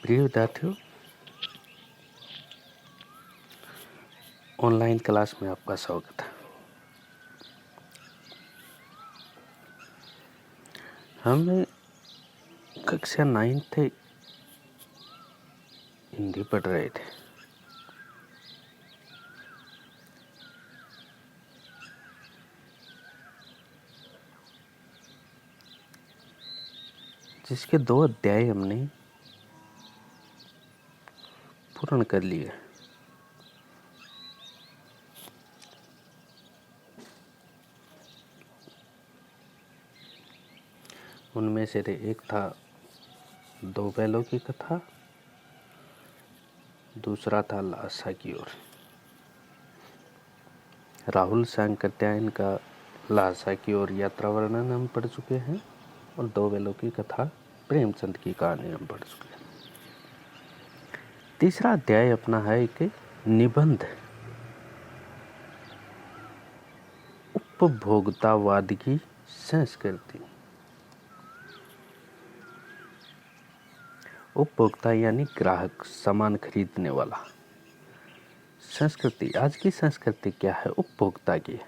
प्रिय विद्यार्थियों, online class में आपका स्वागत है। हम कक्षा 9th हिंदी पढ़ रहे थे। जिसके 2 अध्याय हमने पूर्ण कर लिए। उनमें से एक था 2 बैलों की कथा, दूसरा था लासा की ओर। राहुल सांकृत्यायन का लासा की ओर यात्रा वर्णन हम पढ़ चुके हैं और 2 बैलों की कथा प्रेमचंद की कहानी हम पढ़ चुके हैं। तीसरा अध्याय अपना है एक निबंध, उपभोक्तावाद की संस्कृति। उपभोक्ता यानी ग्राहक, सामान खरीदने वाला। संस्कृति, आज की संस्कृति क्या है? उपभोक्ता की है,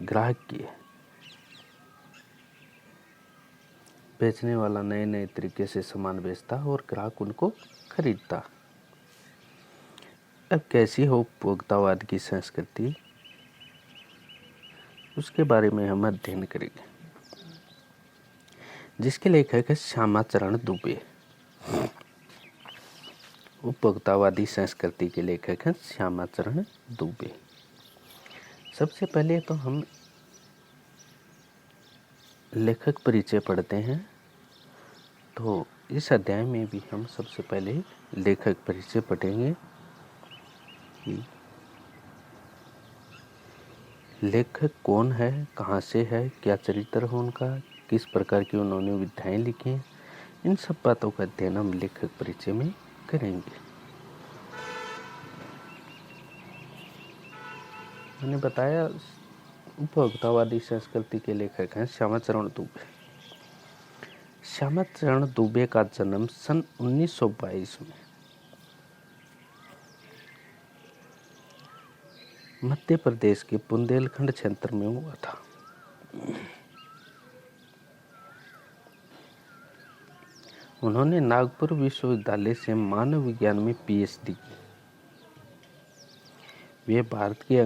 ग्राहक की है। बेचने वाला नए नए तरीके से सामान बेचता और ग्राहक उनको खरीदता। अब कैसी हो उपभोक्तावाद की संस्कृति, उसके बारे में हम अध्ययन करेंगे, जिसके लेखक है श्यामाचरण दुबे। उपभोक्तावादी संस्कृति के लेखक हैं श्यामाचरण दुबे। सबसे पहले तो हम लेखक परिचय पढ़ते हैं। तो इस अध्याय में भी हम सबसे पहले लेखक परिचय पढ़ेंगे कि लेखक कौन है, कहाँ से है, क्या चरित्र है उनका, किस प्रकार की उन्होंने विधाएं लिखी हैं। इन सब बातों का अध्ययन हम लेखक परिचय में करेंगे। मैंने बताया उपभोक्तावादी संस्कृति के लेखक हैं श्यामाचरण दुबे। श्यामाचरण दुबे का जन्म सन 1922 में मध्य प्रदेश के बुंदेलखंड क्षेत्र में हुआ था। उन्होंने नागपुर विश्वविद्यालय से मानव विज्ञान में पीएचडी की। वे भारत के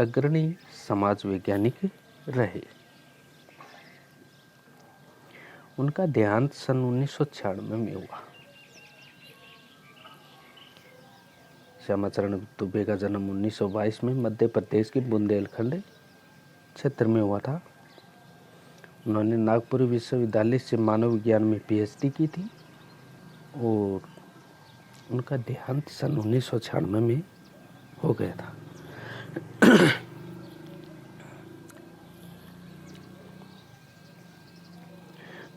अग्रणी समाज वैज्ञानिक रहे। उनका देहांत सन 1996 में हुआ। श्यामाचरण दुबे का जन्म 1922 में मध्य प्रदेश के बुंदेलखंड क्षेत्र में हुआ था। उन्होंने नागपुर विश्वविद्यालय से मानव विज्ञान में पीएचडी की थी और उनका देहांत सन 1996 में हो गया था।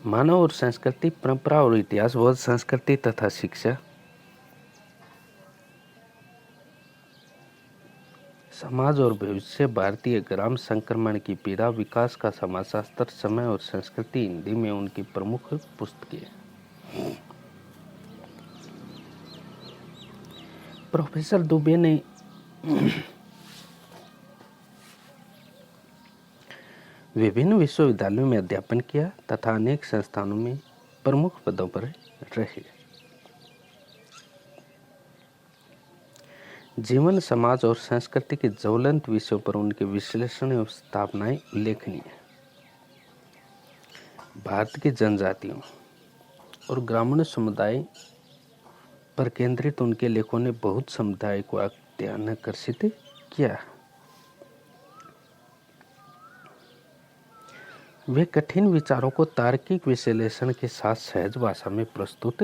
मानव और संस्कृति, परंपरा और इतिहास, बौद्ध संस्कृति तथा शिक्षा, समाज और भविष्य, भारतीय ग्राम संक्रमण की पीड़ा, विकास का समाजशास्त्र, समय और संस्कृति हिंदी में उनकी प्रमुख पुस्तकें। प्रोफेसर दुबे ने विभिन्न विश्वविद्यालयों में अध्यापन किया तथा अनेक संस्थानों में प्रमुख पदों पर रहे। जीवन, समाज और संस्कृति के ज्वलंत विषयों पर उनके विश्लेषण एवं स्थापनाएं उल्लेखनीय है। भारत की जनजातियों और ग्रामीण समुदाय पर केंद्रित उनके लेखों ने बहुत समुदाय को ध्यान आकर्षित किया। वे कठिन विचारों को तार्किक विश्लेषण के साथ सहज भाषा में प्रस्तुत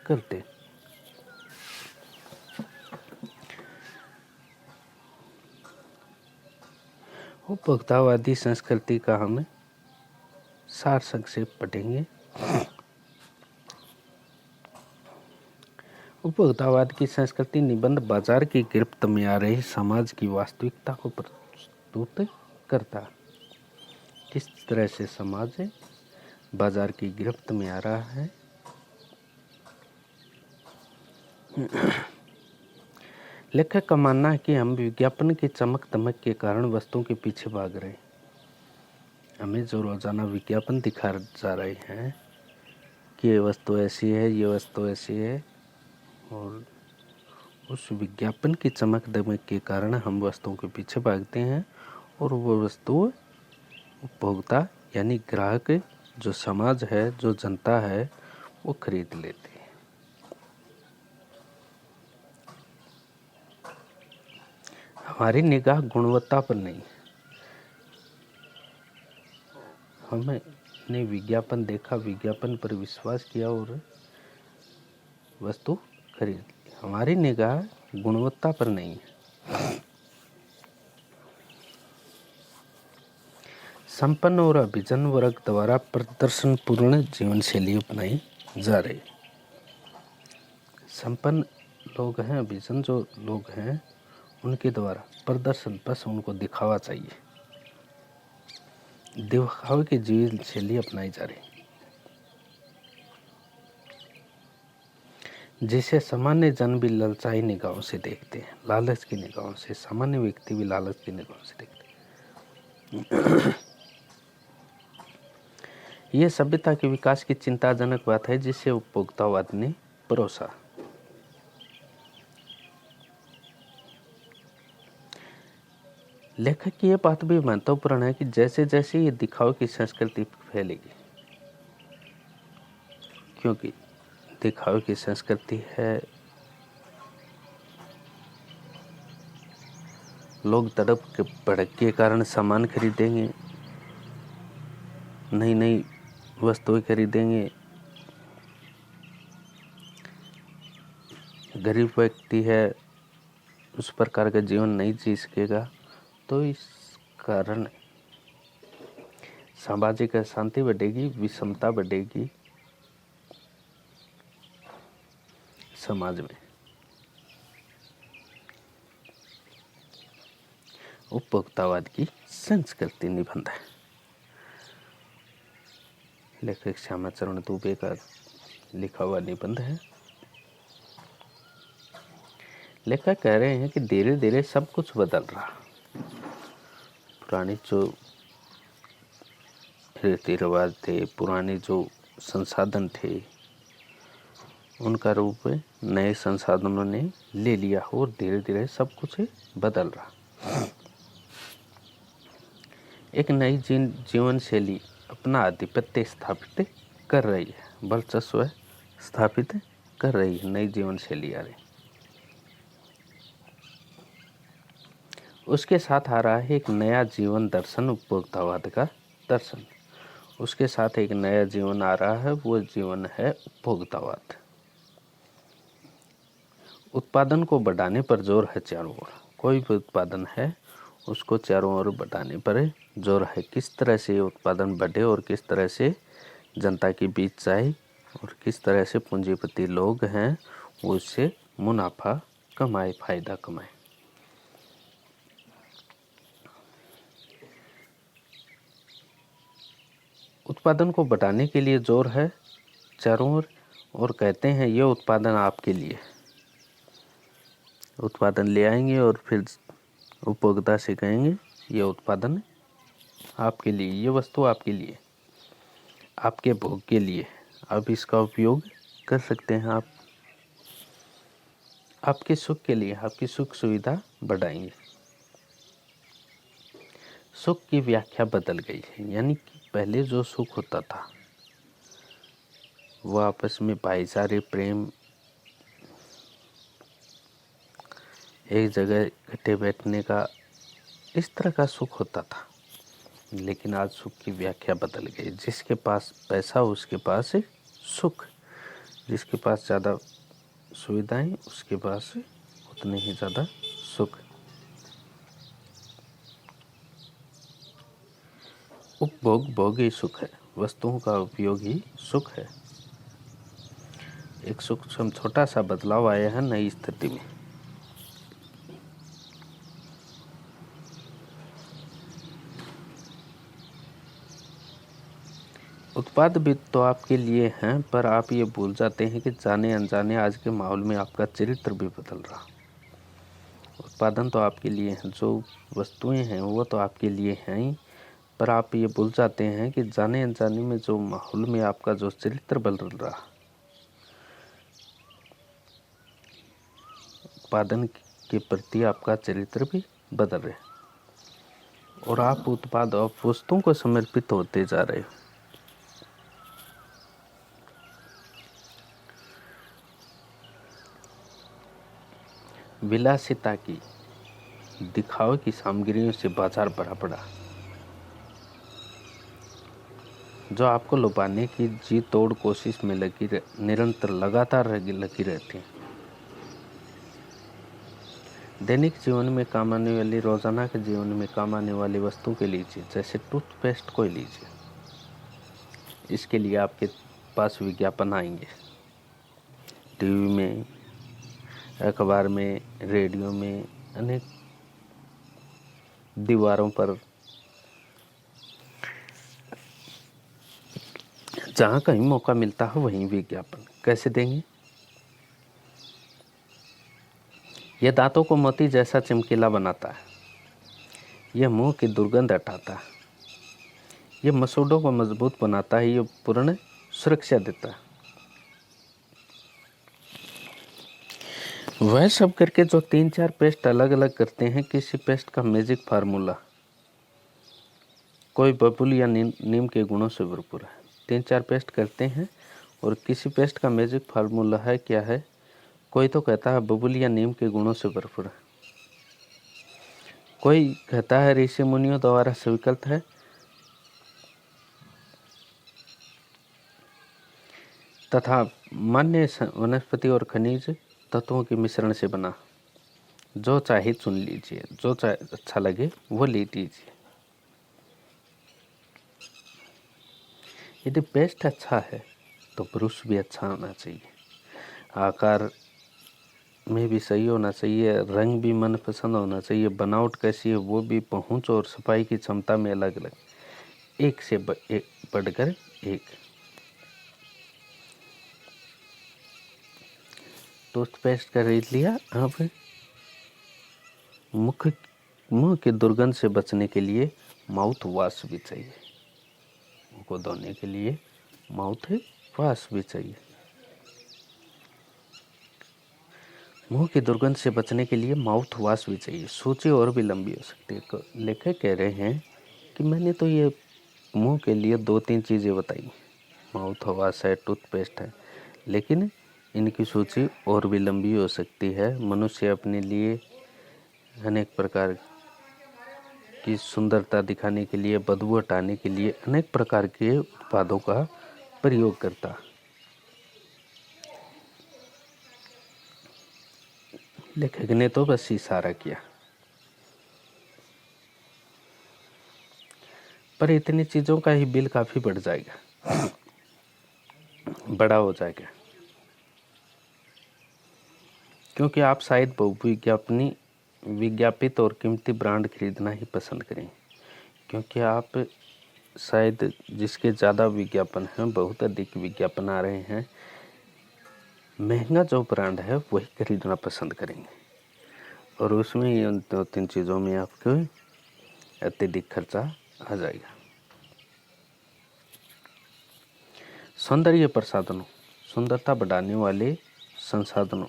करते। उपभोक्तावादी संस्कृति का हम सार संक्षेप पढ़ेंगे। उपभोक्तावाद की संस्कृति निबंध बाजार की गिरफ्त में आ रहे समाज की वास्तविकता को प्रस्तुत करता। किस तरह से समाज बाजार की गिरफ्त में आ रहा है लेखक का मानना है कि हम विज्ञापन की चमक दमक के कारण वस्तुओं के पीछे भाग रहे हैं। हमें जो रोजाना विज्ञापन दिखा जा रहे हैं कि ये वस्तु ऐसी है, ये वस्तु ऐसी है, और उस विज्ञापन की चमक दमक के कारण हम वस्तुओं के पीछे भागते हैं और वो वस्तु उपभोक्ता यानी ग्राहक, जो समाज है, जो जनता है, वो खरीद लेती है। हमारी निगाह गुणवत्ता पर नहीं, हमने विज्ञापन देखा, विज्ञापन पर विश्वास किया और वस्तु खरीद ली। हमारी निगाह गुणवत्ता पर नहीं है। संपन्न और अभिजन वर्ग द्वारा प्रदर्शन पूर्ण जीवन शैली अपनाई जा रही। संपन्न लोग हैं, अभिजन जो लोग हैं, उनके द्वारा प्रदर्शन, बस उनको दिखावा चाहिए, दिखावे की जीवन शैली अपनाई जा रही, जिसे सामान्य जन भी ललचाई निगाहों से देखते हैं, लालच की निगाहों से। सामान्य व्यक्ति भी लालच की निगाहों से देखते हैं। यह सभ्यता के विकास की चिंताजनक बात है, जिसे उपभोक्तावाद ने परोसा। लेखक की यह बात भी महत्वपूर्ण है कि जैसे जैसे ये दिखावे की संस्कृति फैलेगी, क्योंकि दिखावे की संस्कृति है, लोग तड़प के भड़क के कारण सामान खरीदेंगे, नई नई वस्तुएं खरीदेंगे। गरीब व्यक्ति है, उस प्रकार का जीवन नहीं जी सकेगा, तो इस कारण सामाजिक अशांति बढ़ेगी, विषमता बढ़ेगी समाज में। उपभोक्तावाद की संस्कृति निबंध है। लेखक श्यामाचरण दुबे का लिखा हुआ निबंध है। लेखक कह रहे हैं कि धीरे धीरे सब कुछ बदल रहा। पुराने जो रीति रिवाज थे, पुराने जो संसाधन थे, उनका रूप नए संसाधनों ने ले लिया और धीरे धीरे सब कुछ बदल रहा। एक नई जीवन शैली अपना आधिपत्य स्थापित कर रही है, वर्चस्व स्थापित कर रही है। नई जीवन शैली आ रही, उसके साथ आ रहा है एक नया जीवन दर्शन, उपभोक्तावाद का दर्शन। उसके साथ एक नया जीवन आ रहा है, वो जीवन है उपभोक्तावाद। उत्पादन को बढ़ाने पर जोर है चारों ओर। कोई भी उत्पादन है, उसको चारों ओर बढ़ाने पर जोर है। किस तरह से ये उत्पादन बढ़े और किस तरह से जनता के बीच जाए और किस तरह से पूंजीपति लोग हैं वो उससे मुनाफा कमाए, फायदा कमाए। उत्पादन को बढ़ाने के लिए जोर है चारों ओर, और कहते हैं ये उत्पादन आपके लिए। उत्पादन ले आएंगे और फिर उपभोक्ता से कहेंगे ये उत्पादन आपके लिए, ये वस्तु आपके लिए, आपके भोग के लिए, आप इसका उपयोग कर सकते हैं। आप आपके सुख के लिए, आपकी सुख सुविधा बढ़ाएंगे। सुख की व्याख्या बदल गई है, यानी कि पहले जो सुख होता था वो आपस में भाईचारे, प्रेम, एक जगह इकट्ठे बैठने का, इस तरह का सुख होता था। लेकिन आज सुख की व्याख्या बदल गई। जिसके पास पैसा उसके पास सुख, जिसके पास ज़्यादा सुविधाएं उसके पास उतने ही ज़्यादा सुख। उपभोग भोग ही सुख है, वस्तुओं का उपयोग ही सुख है। एक सूक्ष्म छोटा सा बदलाव आया है नई स्थिति में। उत्पाद भी तो आपके लिए हैं, पर आप ये भूल जाते हैं कि जाने अनजाने आज के माहौल में आपका चरित्र भी बदल रहा। उत्पादन तो आपके लिए हैं, जो वस्तुएं हैं वो तो आपके लिए हैं ही, पर आप ये भूल जाते हैं कि जाने अनजाने में जो माहौल में आपका जो चरित्र बदल रहा, उत्पादन के प्रति आपका चरित्र भी बदल रहे और आप उत्पाद और वस्तुओं को समर्पित होते जा रहे हो। विलासिता की, दिखावे की सामग्रियों से बाजार भरा पड़ा, जो आपको लुभाने की जी तोड़ कोशिश में निरंतर लगातार लगी रहती है। दैनिक जीवन में काम आने वाली, रोजाना के जीवन में काम आने वाली वस्तु के लीजिए, जैसे टूथपेस्ट को लीजिए। इसके लिए आपके पास विज्ञापन आएंगे, टीवी में, अखबार में, रेडियो में, अनेक दीवारों पर, जहाँ कहीं मौका मिलता है वहीं विज्ञापन। कैसे देंगे? यह दांतों को मोती जैसा चमकीला बनाता है, यह मुंह की दुर्गंध हटाता है, यह मसूड़ों को मजबूत बनाता है, यह पूर्ण सुरक्षा देता है। वह सब करके जो 3-4 पेस्ट अलग अलग करते हैं, किसी पेस्ट का मैजिक फार्मूला, कोई बबुल या नीम के गुणों से भरपूर है। 3-4 पेस्ट करते हैं और किसी पेस्ट का मैजिक फार्मूला है, क्या है? कोई तो कहता है बबुल या नीम के गुणों से भरपूर है, कोई कहता है ऋषि मुनियों द्वारा स्वीकृत है, तथा मान्य वनस्पति और खनिज तत्वों के मिश्रण से बना। जो चाहे चुन लीजिए, जो चाहे अच्छा लगे वो ले लीजिए। यदि पेस्ट अच्छा है तो ब्रश भी अच्छा होना चाहिए, आकार में भी सही होना चाहिए, रंग भी मनपसंद होना चाहिए, बनावट कैसी है वो भी, पहुंच और सफाई की क्षमता में अलग अलग, एक से बढ़कर एक। टूथपेस्ट खरीद लिया, अब मुंह की दुर्गंध से बचने के लिए माउथ वॉश भी चाहिए, मुंह को धोने के लिए माउथ वॉश भी चाहिए। मुंह की दुर्गंध से बचने के लिए माउथ वॉश भी चाहिए। सूची और भी लंबी हो सकती है। लेखक कह रहे हैं कि मैंने तो ये मुंह के लिए 2-3 चीज़ें बताई, माउथ वॉश है, टूथपेस्ट है, लेकिन इनकी सूची और भी लंबी हो सकती है। मनुष्य अपने लिए अनेक प्रकार की सुंदरता दिखाने के लिए, बदबू हटाने के लिए अनेक प्रकार के उत्पादों का प्रयोग करता। लेखक ने तो बस इशारा किया, पर इतनी चीज़ों का ही बिल काफ़ी बढ़ जाएगा, बड़ा हो जाएगा, क्योंकि आप शायद बहुविज्ञापनी विज्ञापित और कीमती ब्रांड खरीदना ही पसंद करें, क्योंकि आप शायद जिसके ज़्यादा विज्ञापन हैं, बहुत अधिक विज्ञापन आ रहे हैं, महंगा जो ब्रांड है वही खरीदना पसंद करेंगे, और उसमें ये 2-3 चीज़ों में आपको अत्यधिक खर्चा आ जाएगा। सौंदर्य प्रसाधनों, सुंदरता बढ़ाने वाले संसाधनों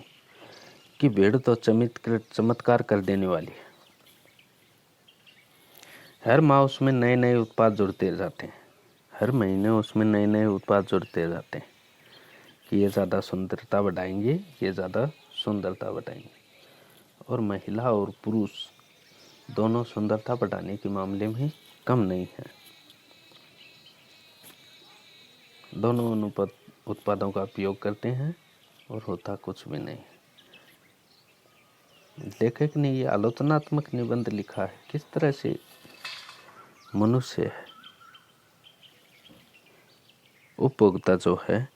की भीड़ तो चमत्कार कर देने वाली है। हर माह उसमें नए नए उत्पाद जुड़ते जाते हैं, हर महीने उसमें नए नए उत्पाद जुड़ते जाते हैं कि ये ज़्यादा सुंदरता बढ़ाएंगे, ये ज़्यादा सुंदरता बढ़ाएंगे। और महिला और पुरुष दोनों सुंदरता बढ़ाने के मामले में कम नहीं है। दोनों उत्पादों का उपयोग करते हैं और होता कुछ भी नहीं। लेखक ने ये आलोचनात्मक निबंध लिखा है, किस तरह से मनुष्य है, उपभोक्ता जो है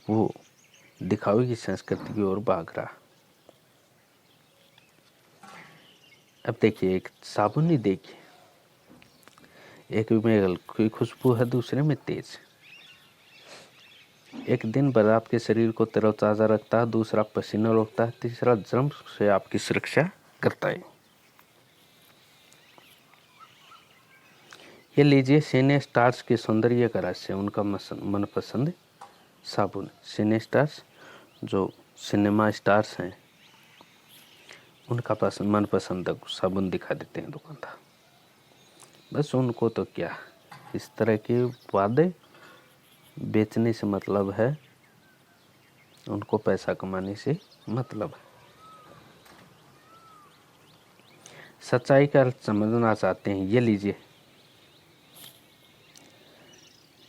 वो दिखावे की संस्कृति की ओर भाग रहा। अब देखिए, एक साबुन ही देखिए, एक में हल्की खुशबू है, दूसरे में तेज। एक दिन भर आपके शरीर को तरोताज़ा रखता है, दूसरा पसीना रोकता है, तीसरा जर्म से आपकी सुरक्षा करता है। ये लीजिए सिने स्टार्स के सौंदर्य का रहस्य, उनका मनपसंद साबुन। सिने स्टार्स जो सिनेमा स्टार्स हैं, उनका मनपसंद साबुन दिखा देते हैं दुकानदार। बस उनको तो क्या, इस तरह के वादे बेचने से मतलब है, उनको पैसा कमाने से मतलब है। सच्चाई का अर्थ समझना चाहते हैं, ये लीजिए।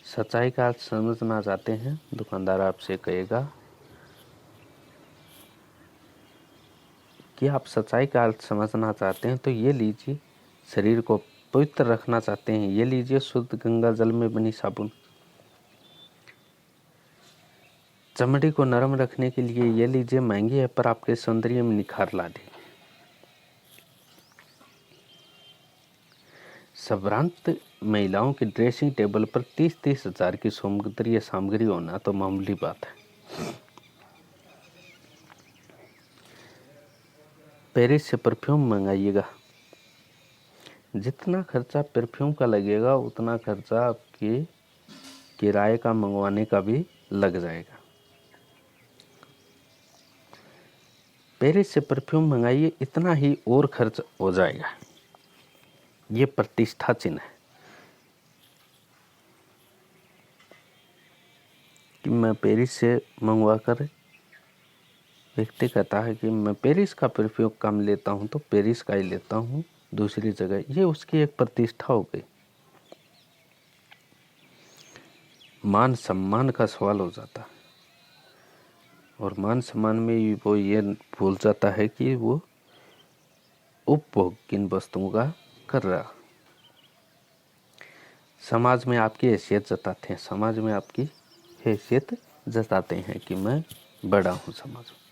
सच्चाई का अर्थ समझना चाहते हैं, दुकानदार आपसे कहेगा कि आप सच्चाई का अर्थ समझना चाहते हैं तो ये लीजिए। शरीर को पवित्र रखना चाहते हैं, ये लीजिए शुद्ध गंगा जल में बनी साबुन। चमड़ी को नरम रखने के लिए ये लीजिए, महंगी है पर आपके सौंदर्य में निखार ला देगी। संभ्रांत महिलाओं की ड्रेसिंग टेबल पर 30-30 हजार की सौंदर्य सामग्री होना तो मामूली बात है। पेरिस से परफ्यूम मंगाइएगा, जितना खर्चा परफ्यूम का लगेगा उतना खर्चा आपके किराए का मंगवाने का भी लग जाएगा। पेरिस से परफ्यूम मंगाइए, इतना ही और खर्च हो जाएगा। ये प्रतिष्ठा चिन्ह है कि मैं पेरिस से मंगवा कर, व्यक्ति कहता है कि मैं पेरिस का परफ्यूम कम लेता हूँ तो पेरिस का ही लेता हूँ दूसरी जगह, ये उसकी एक प्रतिष्ठा हो गई। मान सम्मान का सवाल हो जाता है, और मान सम्मान में वो ये भूल जाता है कि वो उपभोग किन वस्तुओं का कर रहा। समाज में आपकी हैसियत जताते हैं, समाज में आपकी हैसियत जताते हैं कि मैं बड़ा हूँ समाज में।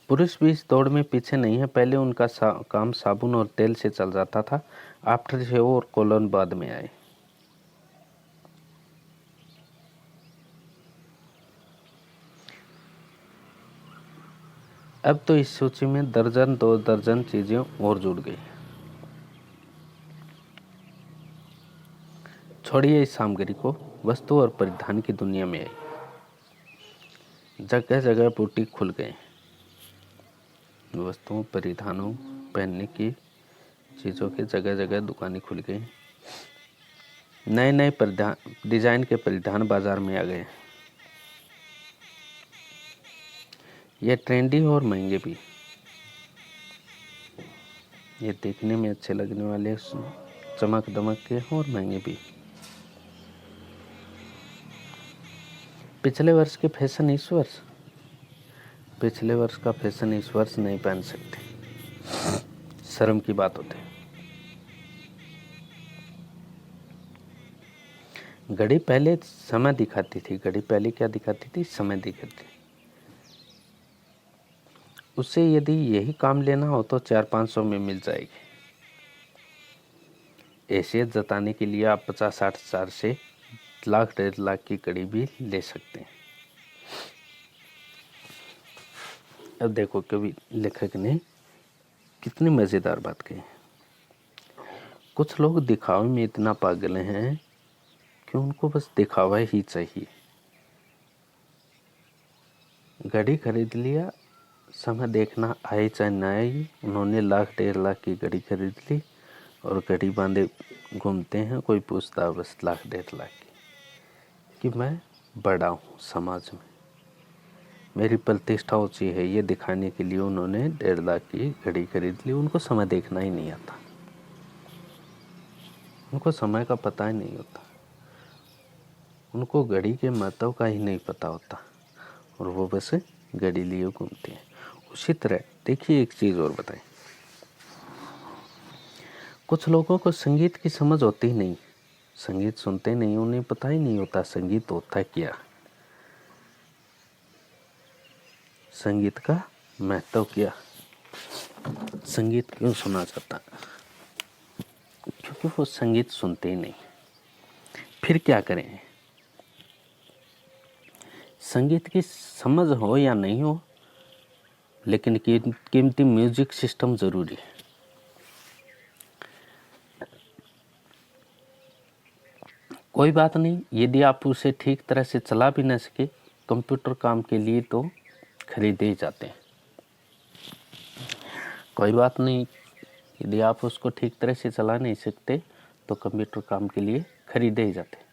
पुरुष भी इस दौड़ में पीछे नहीं है, पहले उनका काम साबुन और तेल से चल जाता था, आफ्टर शेव और कोलोन बाद में आए। अब तो इस सूची में दर्जन 2 दर्जन चीजें और जुड़ गई। छोड़िए इस सामग्री को, वस्तु और परिधान की दुनिया में आई। जगह जगह बुटीक खुल गए, वस्तुओं परिधानों पहनने की चीज़ों की जगह जगह दुकानें खुल गई। नए नए परिधान डिजाइन के परिधान बाजार में आ गए। ये ट्रेंडी और महंगे भी, ये देखने में अच्छे लगने वाले चमक दमक के और महंगे भी। पिछले वर्ष के फैशन इस वर्ष, पिछले वर्ष का फैशन इस वर्ष नहीं पहन सकते, शर्म की बात होती है। घड़ी पहले समय दिखाती थी, घड़ी पहले क्या दिखाती थी, समय दिखाती। उससे यदि यही काम लेना हो तो 400-500 में मिल जाएगी। हैसियत जताने के लिए आप 50-60 हजार से लाख 1.5 लाख की घड़ी भी ले सकते हैं। अब देखो कवि लेखक ने कितनी मजेदार बात कही। कुछ लोग दिखावे में इतना पागल हैं कि उनको बस दिखावा ही चाहिए। घड़ी खरीद लिया, समय देखना आए चाहे ना आए, उन्होंने 1 लाख 1.5 लाख की घड़ी खरीद ली और घड़ी बांधे घूमते हैं। कोई पूछता बस 1 लाख 1.5 लाख की कि मैं बड़ा हूँ समाज में, मेरी प्रतिष्ठा ऊँची है, ये दिखाने के लिए उन्होंने 1.5 लाख की घड़ी खरीद ली। उनको समय देखना ही नहीं आता, उनको समय का पता ही नहीं होता, उनको घड़ी के महत्व का ही नहीं पता होता और वो बस घड़ी लिए घूमते हैं। उसी तरह देखिए एक चीज़ और बताएं, कुछ लोगों को संगीत की समझ होती ही नहीं, संगीत सुनते नहीं, उन्हें पता ही नहीं होता संगीत होता क्या, संगीत का महत्व क्या, संगीत क्यों सुना जाता है, क्योंकि वो संगीत सुनते ही नहीं। फिर क्या करें? संगीत की समझ हो या नहीं हो, लेकिन कीमती म्यूजिक सिस्टम जरूरी है। कोई बात नहीं, यदि आप उसे ठीक तरह से चला भी न सके, कंप्यूटर काम के लिए तो खरीदे ही जाते हैं। कोई बात नहीं, यदि आप उसको ठीक तरह से चला नहीं सकते तो कंप्यूटर काम के लिए खरीदे ही जाते हैं।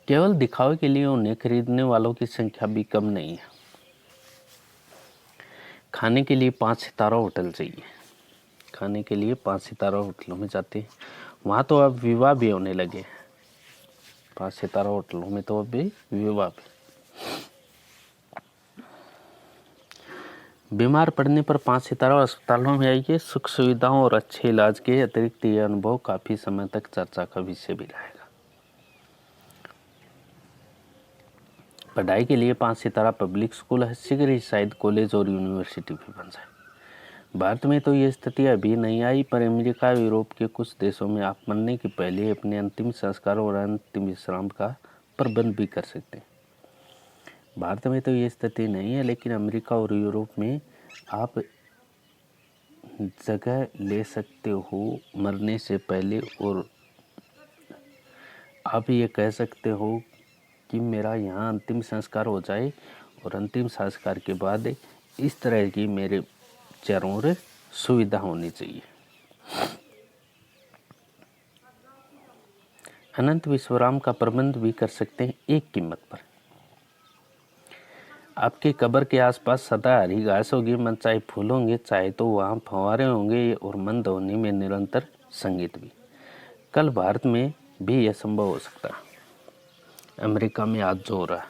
केवल दिखावे के लिए उन्हें खरीदने वालों की संख्या भी कम नहीं है। खाने के लिए 5 सितारा होटल चाहिए, खाने के लिए 5 सितारा होटलों में जाते हैं। वहाँ तो अब विवाह भी होने लगे हैं। 5 सितारा होटलों में तो अब भी विवाह भी। बीमार पड़ने पर 5 सितारा अस्पतालों में आइए। सुख सुविधाओं और अच्छे इलाज के अतिरिक्त ये अनुभव काफी समय तक चर्चा का विषय भी रहेगा। पढ़ाई के लिए 5 सितारा पब्लिक स्कूल है, शीघ्र ही शायद कॉलेज और यूनिवर्सिटी भी बन जाए। भारत में तो ये स्थिति अभी नहीं आई, पर अमेरिका और यूरोप के कुछ देशों में आप मरने के पहले अपने अंतिम संस्कार और अंतिम विश्राम का प्रबंध भी कर सकते हैं। भारत में तो ये स्थिति नहीं है, लेकिन अमेरिका और यूरोप में आप जगह ले सकते हो मरने से पहले, और आप ये कह सकते हो कि मेरा यहाँ अंतिम संस्कार हो जाए, और अंतिम संस्कार के बाद इस तरह की मेरे चारों ओर सुविधा होनी चाहिए। अनंत विश्राम का प्रबंध भी कर सकते हैं एक कीमत पर। आपके कब्र के आसपास सदा हरी घास होगी, मन चाहे फूल होंगे, चाहे तो वहाँ फंवारे होंगे, और मन ध्वनि में निरंतर संगीत भी। कल भारत में भी यह संभव हो सकता है। अमेरिका में आज जो हो रहा है,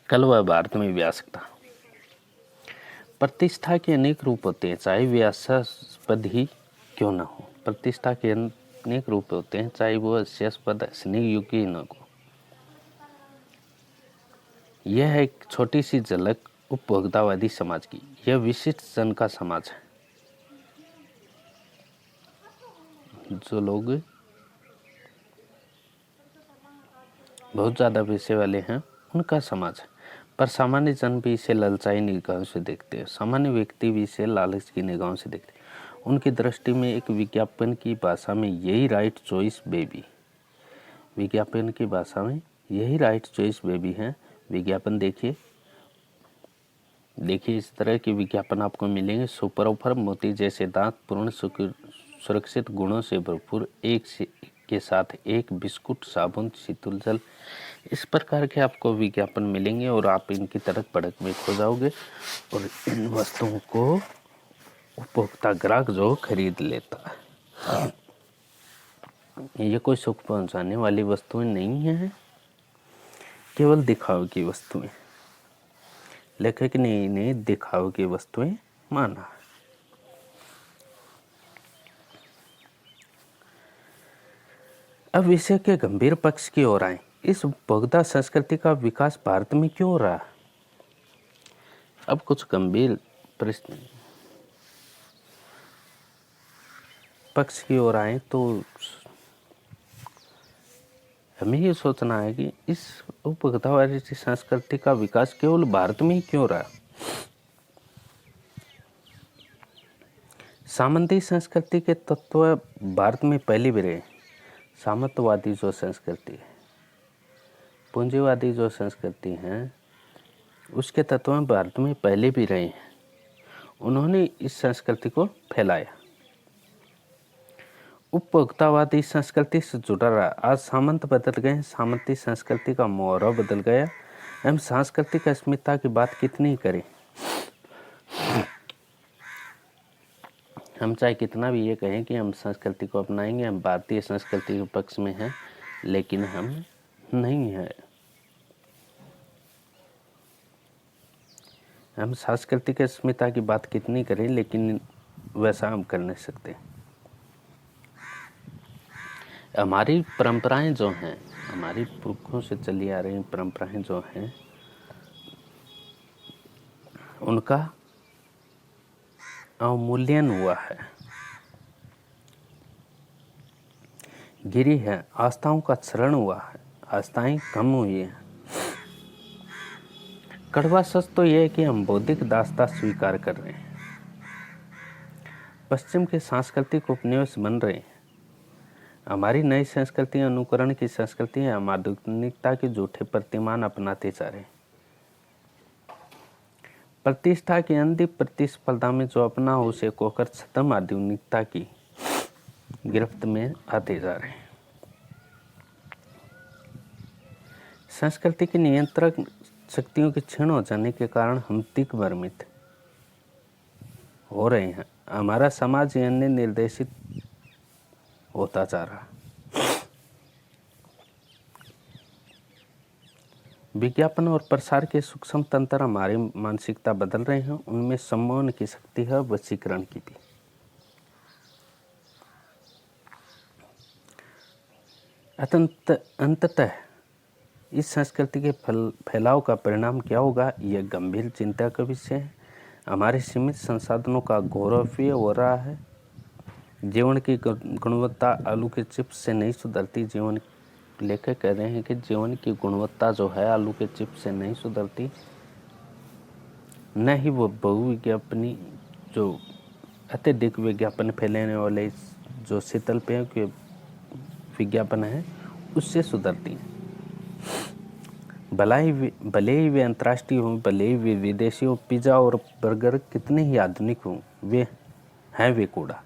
कल वह भारत में भी आ सकता है। प्रतिष्ठा के अनेक रूप होते हैं, चाहे वे हास्यास्पद ही क्यों न हो। प्रतिष्ठा के अनेक रूप होते हैं, चाहे वो हास्यास्पद हंसने योग्य ही न हो। यह है एक छोटी सी झलक उपभोक्तावादी समाज की। यह विशिष्ट जन का समाज है। जो लोग बहुत ज़्यादा पैसे वाले हैं, उनका समाज है। पर सामान्य जन भी इसे ललचाई निगाहों से देखते हैं। सामान्य व्यक्ति भी इसे लालच की निगाहों से देखते हैं। उनकी दृष्टि में एक विज्ञापन की भाषा में यही राइट चॉइस बेबी, विज्ञापन की भाषा में यही राइट चॉइस बेबी है। विज्ञापन देखिए, इस तरह के विज्ञापन आपको मिलेंगे। सुपर ऑफर, मोती जैसे दांत, पूर्ण सुरक्षित गुणों से भरपूर, एक के साथ एक, बिस्कुट, साबुन, शीतल जल, इस प्रकार के आपको विज्ञापन मिलेंगे, और आप इनकी तड़क भड़क में खो जाओगे, और इन वस्तुओं को उपभोक्ता ग्राहक जो खरीद लेता है। ये कोई सुख पहुंचाने वाली वस्तुएं नहीं है, केवल दिखावे की वस्तुएं। लेखक ने इन्हें दिखावे की वस्तुएं माना। अब विषय के गंभीर पक्ष की ओर आए। इस उपभोक्ता संस्कृति का विकास भारत में क्यों हो रहा है? अब कुछ गंभीर प्रश्न पक्ष की ओर आए तो हमें ये सोचना है कि इस उपभोक्तावादी संस्कृति का विकास केवल भारत में ही क्यों रहा? सामंती संस्कृति के तत्व भारत में पहले भी रहे। सामंतवादी जो संस्कृति है, पूंजीवादी जो संस्कृति है, उसके तत्व भारत में पहले भी रहे हैं। उन्होंने इस संस्कृति को फैलाया। उपभोक्तावादी संस्कृति से जुड़ा रहा। आज सामंत बदल गए, सामंती संस्कृति का मोहरा बदल गया। हम सांस्कृतिक अस्मिता की बात कितनी करें, हम चाहे कितना भी ये कहें कि हम संस्कृति को अपनाएंगे, हम भारतीय संस्कृति के पक्ष में हैं, लेकिन हम नहीं हैं। हम सांस्कृतिक अस्मिता की बात कितनी करें, लेकिन वैसा हम कर नहीं सकते। हमारी परंपराएं जो हैं, हमारी पुरखों से चली आ रही परंपराएं जो हैं, उनका अवमूल्यन हुआ है, गिरी है, आस्थाओं का क्षरण हुआ है, आस्थाएं कम हुई हैं। कड़वा सच तो यह है कि हम बौद्धिक दासता स्वीकार कर रहे हैं, पश्चिम के सांस्कृतिक उपनिवेश बन रहे हैं। हमारी नई संस्कृति अनुकरण की संस्कृति है, हम आधुनिकता के झूठे प्रतिमान अपनाते जा रहे हैं। प्रतिष्ठा की अंधी प्रतिस्पर्धा में जो अपना हो उसे खोकर छद्म आधुनिकता की गिरफ्त में आते जा रहे हैं। संस्कृति की नियंत्रक शक्तियों के क्षीण हो जाने के कारण हम दिग्भ्रमित हो रहे हैं। हमारा समाज अन्य निर्देशित होता जा रहा। विज्ञापन और प्रसार के सूक्ष्म तंत्र हमारी मानसिकता बदल रहे हैं। उनमें सम्मोहन की शक्ति है, वशीकरण की भी। अंततः इस संस्कृति के फैलाव का परिणाम क्या होगा, यह गंभीर चिंता का विषय है। हमारे सीमित संसाधनों का गौरवप्रिय हो रहा है। जीवन की गुणवत्ता आलू के चिप्स से नहीं सुधरती। जीवन लेखक कह रहे हैं कि जीवन की गुणवत्ता जो है आलू के चिप्स से नहीं सुधरती, न ही वो बहुविज्ञापनी जो अत्यधिक विज्ञापन फैलाने वाले जो शीतल पेय के विज्ञापन है उससे सुधरती है। भले ही वे अंतर्राष्ट्रीय हों, भले ही वे विदेशी हों, पिज़्ज़ा और बर्गर कितने ही आधुनिक हों, वे कूड़ा।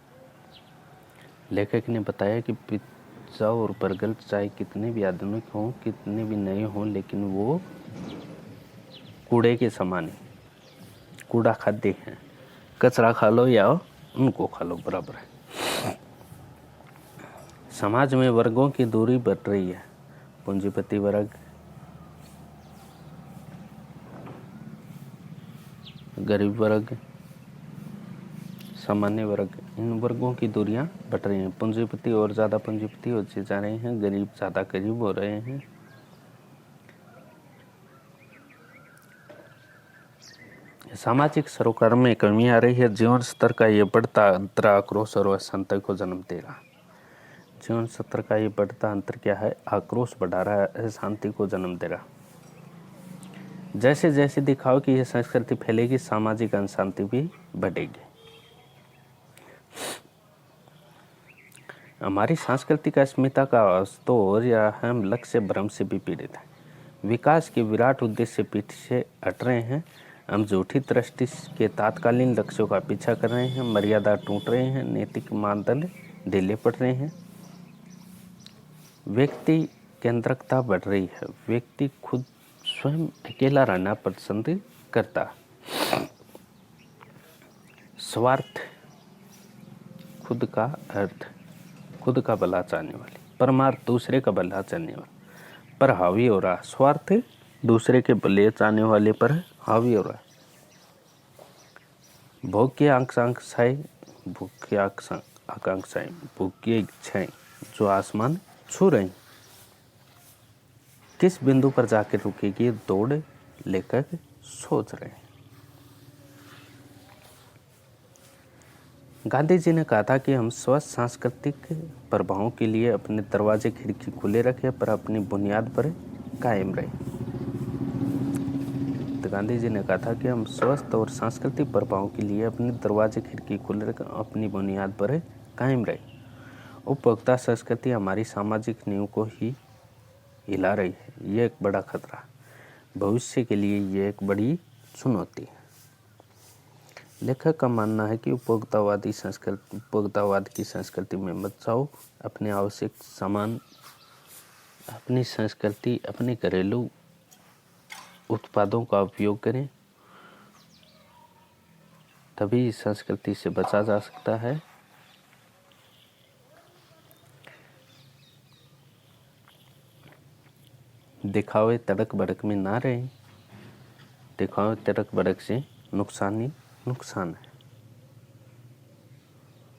लेखक ने बताया कि पिज़्ज़ा और बर्गर चाहे कितने भी आधुनिक हों, कितने भी नए हों, लेकिन वो कूड़े के समान है, कूड़ा खाद्य हैं। कचरा खा लो या उनको खा लो, बराबर है। समाज में वर्गों की दूरी बढ़ रही है। पूंजीपति वर्ग, गरीब वर्ग, सामान्य वर्ग, इन वर्गों की दूरियां बढ़ रही हैं। पूंजीपति और ज़्यादा पूंजीपति होते जा रहे हैं, गरीब ज़्यादा गरीब हो रहे हैं। सामाजिक सरोकार में कमी आ रही है। जीवन स्तर का ये बढ़ता अंतर आक्रोश और अशांति को जन्म देगा। जीवन स्तर का ये बढ़ता अंतर क्या है? आक्रोश बढ़ा रहा है, अशांति को जन्म दे रहा। जैसे जैसे दिखाओ कि यह संस्कृति फैलेगी, सामाजिक अशांति भी बढ़ेगी। हमारी सांस्कृतिक अस्मिता का अस्तोर या हम लक्ष्य भ्रम से भी पीड़ित है। विकास के विराट उद्देश्य पीछे हट रहे हैं। हम झूठी दृष्टि के तात्कालीन लक्ष्यों का पीछा कर रहे हैं। मर्यादा टूट रहे हैं, नैतिक मानदंड ढीले पड़ रहे हैं। व्यक्ति केंद्रिकता बढ़ रही है। व्यक्ति खुद स्वयं अकेला रहना पसंद करता। स्वार्थ, खुद का अर्थ, खुद का भला चाहने वाली, परमार्थ दूसरे का भला चाहने वाला पर हावी हो रहा। स्वार्थ दूसरे के भले चाहने वाले पर हावी हो रहा। भोग की आकांक्षाएं, भोग की इच्छाएं जो आसमान छू रही, किस बिंदु पर जाकर रुकेगी? दौड़ लेकर सोच रहे हैं। गांधी जी ने कहा था कि हम स्वस्थ सांस्कृतिक प्रभावों के लिए अपने दरवाजे खिड़की खुले रखें पर अपनी बुनियाद पर कायम रहें। तो गांधी जी ने कहा था कि हम स्वस्थ और सांस्कृतिक प्रभावों के लिए अपने दरवाजे खिड़की खुले रखें, अपनी बुनियाद पर कायम रहें। उपभोक्ता संस्कृति हमारी सामाजिक नींव को ही हिला रही है। ये एक बड़ा खतरा, भविष्य के लिए ये एक बड़ी चुनौती है। लेखक का मानना है कि उपभोक्तावाद की संस्कृति में मत जाओ। अपने आवश्यक सामान, अपनी संस्कृति, अपने घरेलू उत्पादों का उपयोग करें, तभी संस्कृति से बचा जा सकता है। दिखावे तड़क भड़क में ना रहें। दिखावे तड़क भड़क से नुकसान ही नुकसान है।